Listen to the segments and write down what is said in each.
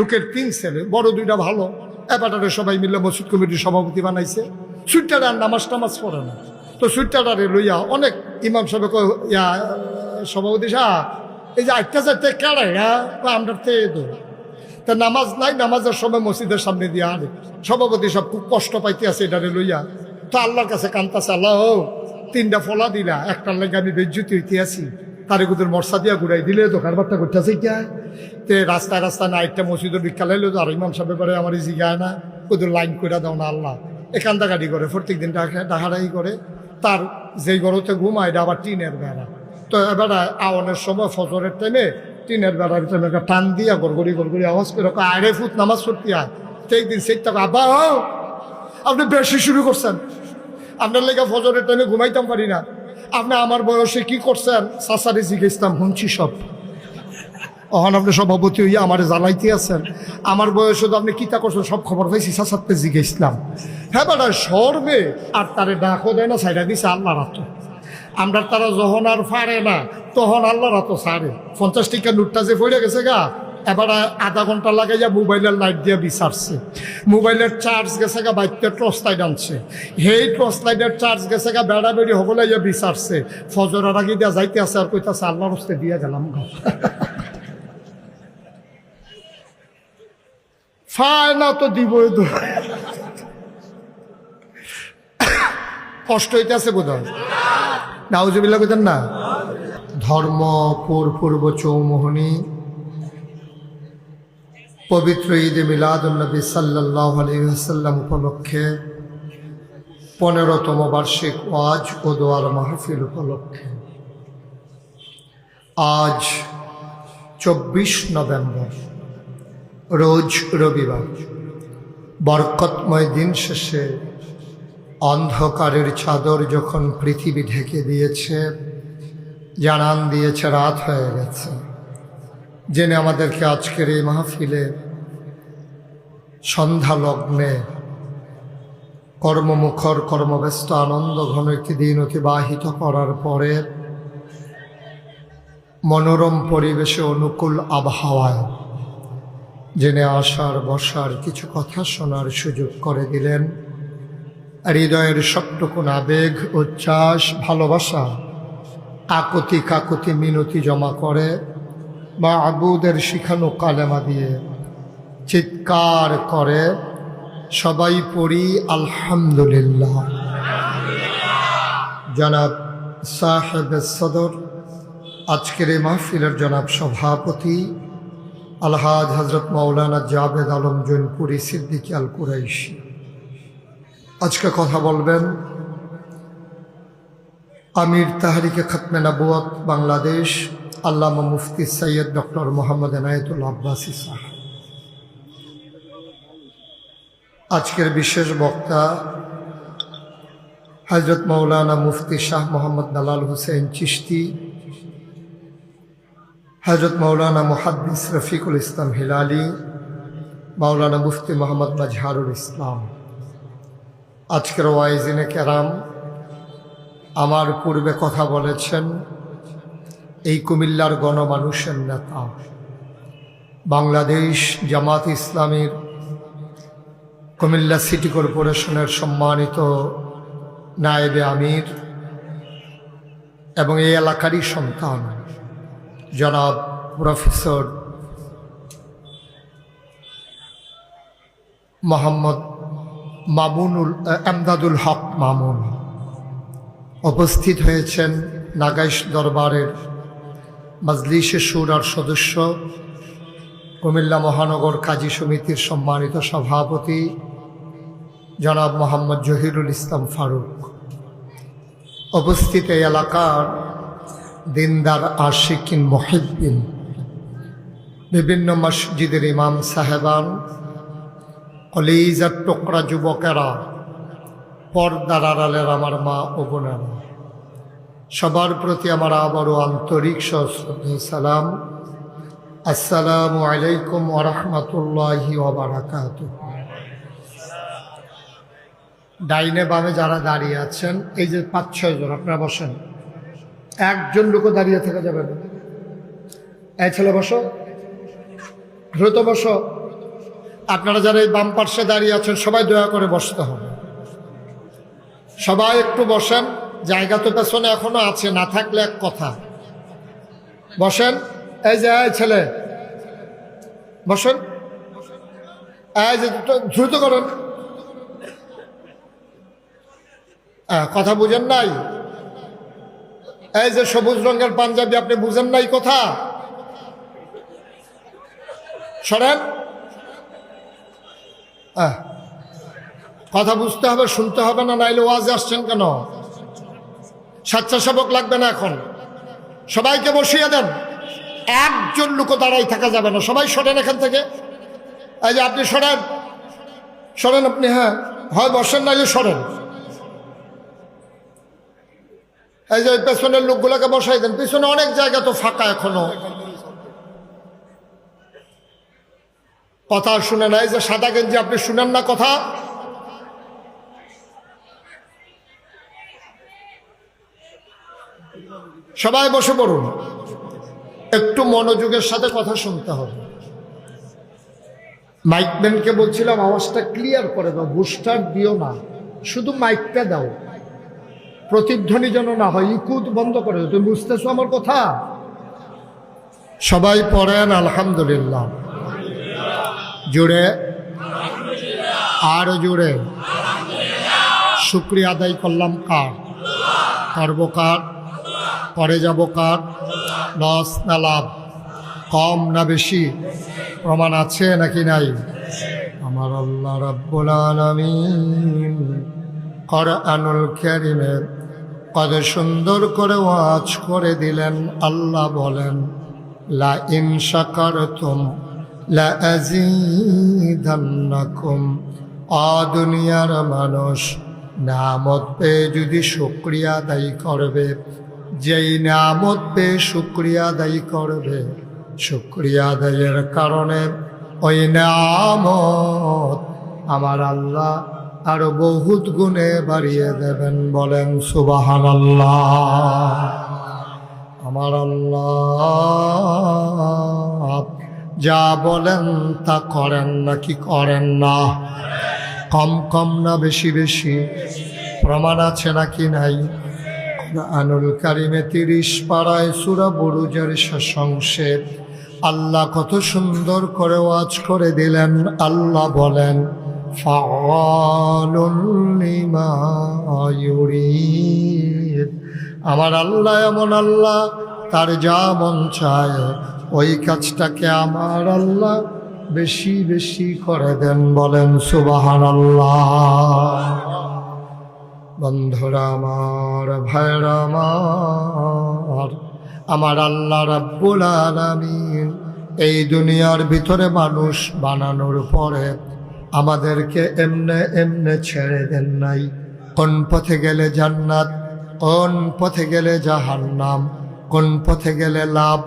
লোকের 3 ছেলে, বড় 2টা ভালো, এবারে সবাই মিলে মসজিদ কমিটির সভাপতি বানাইছে। সুইটারে নামাজ টামাজ পড়ে না, তো সুইটারে লইয়া অনেক ইমাম সাহেব সভাপতি সাহ এই যে 8টা 4টা কেড়ে আমরা তা নামাজ নাই, নামাজের সময় মসজিদের সামনে দিয়ে আনে। সভাপতি সব খুব কষ্ট পাইতে আছে এটারে লইয়া, তো আল্লাহর কাছে কান্তাছে, আল্লাহ 3টা ফলা দিলা, একটার লাগে আমি বেজ্জুতি হইতে আছি, তারে কুদের মর্সা দিয়া ঘুরাই দিলে তো কারবারটা করতেছে কে তে রাস্তায় রাস্তায় না একটা মসজিদের ভিক্ষা লাইলো, আর ইমাম সাহেব করে আমার জিগায় না, কুদের লাইন করে দাও না আল্লাহ। এখানটা গাড়ি করে প্রত্যেক দিন ডাকাডাকি করে, তার যেই ঘরতে ঘুমায় এটা আবার টিনের বেড়া। তো এবার আওয়ানের সময় ফজরের টাইমে টিনের বেড়ার টাইমে টান দিয়া গড়গড়ি গড়গড়ি আওয়াজ করে আড়ে ফুট নামাজ পড়তে হয়। তো একদিন সেই টাকা আব্বা আপনি বেশি শুরু করছেন, আপনার লেগে ফজরের টাইমে ঘুমাইতাম পারি না, আপনি আমার বয়সে কি করছেন? সাসারে জিজ্ঞেসতাম, শুনছি সব। অহন আপনি সভাপতি হইয়া আমার জ্বালাইতে আছেন, আমার বয়সে তো আপনি কিতা করছেন সব খবর পাইছি, সাসাতে জিজ্ঞেসলাম। হ্যাঁ বেটা সরবে আর তারে ডাকও দেয় না, সাইডা দিছে আল্লাহ রাত। আমরা তারা যখন আর পারে না তখন আল্লাহ রাত সারে। 50 টাকা নোটটা যে পড়ে গেছে গা, এবার আধা ঘন্টা লাগাইয়া মোবাইলের লাইট দিয়ে বিচারছে, মোবাইলের চার্জ গেছে গা, বাইকটা টর্চ লাইট আনছে, সেই টর্চ লাইটের চার্জ গেছে গা, বেড়া বেড়ি হবলে ইয়া বিচারছে, ফজরের আগে দিয়া যাইতে আছে আর কইতাছে আল্লাহর হস্তে দিয়ে গেলাম গা। ফায় না তো দিবই তো, কষ্ট হইতেছে বোধ হয়, নাউজুবিল্লাহ কইতেন না। ধর্ম পূর্ব চৌমোহনী পবিত্র ঈদে মিলাদুন্নবী সাল্লাল্লাহু আলাইহি ওয়াসাল্লাম উপলক্ষে 15তম বার্ষিক ওয়াজ ও দোয়ার মাহফিল উপলক্ষে আজ 24 নভেম্বর রোজ রবিবার, বরকতময় দিন শেষে অন্ধকারের চাদর যখন পৃথিবী ঢেকে দিয়েছে, জানান দিয়েছে রাত হয়ে গেছে, জেনে আমাদেরকে আজকের এই মাহফিলে সন্ধ্যা লগ্নে কর্মমুখর কর্মব্যস্ত আনন্দ ঘন একটি দিন অতিবাহিত করার পরে মনোরম পরিবেশে অনুকূল আবহাওয়ায় জেনে আসার বসার কিছু কথা শোনার সুযোগ করে দিলেন। হৃদয়ের সবটুকুন আবেগ, উচ্ছ্বাস, ভালোবাসা আকুতি কাকুতি মিনতি জমা করে বা আবুদের শিখানো কালেমা দিয়ে চিৎকার করে সবাই পড়ি আলহামদুলিল্লাহ। জনাব সাহেব সদর, আজকের এই মাহফিলের জনাব সভাপতি আলহাজ হজরত মাওলানা জাবেদ আলম জৈনপুরি সিদ্দিকী আল কুরাইশি, আজকে কথা বলবেন আমির তাহরিকে খতমে নবুয়ত বাংলাদেশ আল্লামা মুফতি সৈয়দ ডক্টর মোহাম্মদ এনায়েতুল আব্বাসী সাহেব। আজকের বিশেষ বক্তা হজরত মৌলানা মুফতি শাহ মোহাম্মদ দালাল হুসেন চিশতি, হজরত মৌলানা মুহাদ্দিস রফিকুল ইসলাম হিলালি, মৌলানা মুফতি মোহাম্মদ মাজহারুল ইসলাম। আজকের ওয়াইজিনে কেরাম আমার পূর্বে কথা বলেছেন এই কুমিল্লার গণমানুষের নেতা, বাংলাদেশ জামাত ইসলামীর কুমিল্লা সিটি কর্পোরেশনের সম্মানিত নায়েবে আমির এবং এই এলাকারই সন্তান জনাব প্রফেসর মোহাম্মদ এমদাদুল হক মামুন উপস্থিত হয়েছেন। নাগাইশ দরবারের মজলিসে শুরার সদস্য, কুমিল্লা মহানগর কাজী সমিতির সম্মানিত সভাপতি জনাব মোহাম্মদ জহিরুল ইসলাম ফারুক, উপস্থিত এই এলাকার দিনদার আশিকিন মুহিব্বিন, বিভিন্ন মসজিদের ইমাম সাহেবান, কলিজার টুকরা যুবকেরা, পর্দার আড়ালের আমার মা ও বোনেরা, সবার প্রতি আমার আবারও আন্তরিক সশ্রদ্ধেয় সালাম। আসসালামু আলাইকুম ওয়া রাহমাতুল্লাহি ওয়া বারাকাতুহু। ডাইনে বামে যারা দাঁড়িয়ে আছেন, এই যে 5-6 জন, আপনারা বসেন, একজন লোকও দাঁড়িয়ে থাকা যাবে না। এই ছেলে বসো, দ্রুত বসো। আপনারা যারা এই বাম পার্শ্বে দাঁড়িয়ে আছেন সবাই দয়া করে বসতে হবে। সবাই একটু বসেন, জায়গা তো পেছনে এখনো আছে, না থাকলে এক কথা। বসেন। এই যে এই ছেলে বসেন, এই যে দ্রুত করেন। কথা বুঝেন নাই? এই যে সবুজ রঙের পাঞ্জাবি, আপনি বুঝেন নাই কথা? সরেন। কথা বুঝতে হবে, শুনতে হবে না, নাইলে ওয়াজে আসছেন কেন? স্বেচ্ছাসেবক লাগবে না এখন। সবাইকে বসিয়ে দেন, একজন লোক দাঁড়াই থাকা যাবে না। সবাই সরেন এখান থেকে। এই যে আপনি সরেন, সরেন আপনি। হ্যাঁ, হয় বসেন, নাইলে সরেন। এই যে পেছনের লোকগুলোকে বসাই দেন, পিছনে অনেক জায়গা তো ফাঁকা এখনো। কথা শুনে না। এই যে সাদা গেঞ্জি, আপনি শুনেন না কথা? সবাই বসে পড়ুন, একটু মনোযোগের সাথে কথা শুনতে হবে। মাইকম্যানকে বলছিলাম আওয়াজটা ক্লিয়ার করে দাও, বুস্টার দিও না, শুধু মাইকটা দাও, প্রতিধ্বনি যেন না হয়। ইকুত বন্ধ করে দাও। তুমি বুঝতেছো আমার কথা? সবাই পড়েন আলহামদুলিল্লাহ জুড়ে, আরো জুড়ে। শুকরিয়া আদায় করলাম কার? করবো কার? করে যাব কার? লস না লাভ? কম না বেশি? প্রমাণ আছে নাকি নাই? আমার আল্লাহ রাব্বুল আলামিন কোরআনুল কারীমে কত সুন্দর করে ওয়াজ করে দিলেন। আল্লাহ বলেন, লা ইন শাকারতুম লা আযীদান্নাকুম। দুনিয়ার মানুষ নিয়ামত পেয়ে যদি শুকরিয়া আদায় করবে, যেই নিয়ামত পেয়ে শুকরিয়া আদায় করবে, শুকরিয়া আদায়ের কারণে ওই নিয়ামত আমার আল্লাহ আরো বহুত গুণে বাড়িয়ে দেবেন। বলেন সুবহানাল্লাহ। আমার আল্লাহ যা বলেন তা করেন নাকি করেন না? কম কম না বেশি বেশি? প্রমাণ আছে নাকি নাই? কোরআনুল কারীমে 30 পারায় সূরা বুরুজের শেষ অংশে আল্লাহ কত সুন্দর করে ওয়াজ করে দিলেন। আল্লাহ বলেন, ফাআলুন লিমা ইউরিদ। আমার আল্লাহ এমন আল্লাহ, তার যা মন চায় ওই কাজটাকে আমার আল্লাহ বেশি বেশি করে দেন। বলেন সুবহানাল্লাহ। বন্ধুরা আমার, ভাইরা আমার, আমার আল্লাহ রাব্বুল আলামিন এই দুনিয়ার ভিতরে মানুষ বানানোর পরে আমাদেরকে এমনে এমনে ছেড়ে দেন নাই। কোন পথে গেলে জান্নাত, কোন পথে গেলে জাহান্নাম, কোন পথে গেলে লাভ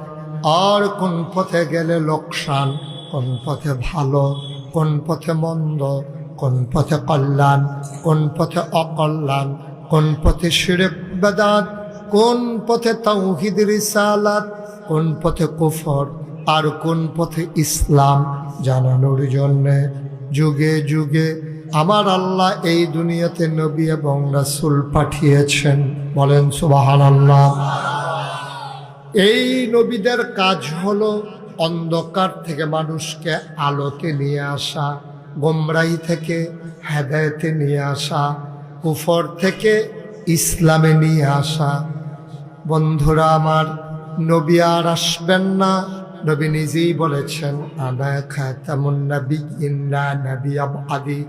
আর কোন পথে গেলে লোকসান, কোন পথে ভালো, কোন পথে মন্দ, কোন পথে কল্যাণ, কোন পথে অকল্যাণ, কোন পথে শিরক বেদাত, কোন পথে তাওহীদ রিসালাত, কোন পথে কুফর আর কোন পথে ইসলাম জানানোর জন্যে যুগে যুগে আমার আল্লাহ এই দুনিয়াতে নবী এবং রাসূল পাঠিয়েছেন। বলেন সুবহানাল্লাহ। এই নবীদের কাজ হলো অন্ধকার থেকে মানুষকে আলোতে নিয়ে আসা, গোমরাহি থেকে হেদায়েতে নিয়ে আসা, কুফর থেকে ইসলামে নিয়ে আসা। বন্ধুরা আমার, নবী আর আসবেন না। নবী নিজেই বলেছেন, আনা খাতামুন নাবিয়্যিন লা নাবিয়্যা বাদি।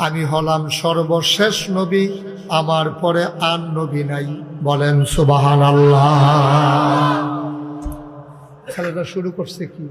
আমি হলাম সর্বশেষ নবী, আমার পরে আর নবী নাই। বলেন সুবহানাল্লাহ। খেলাটা শুরু করছে কি?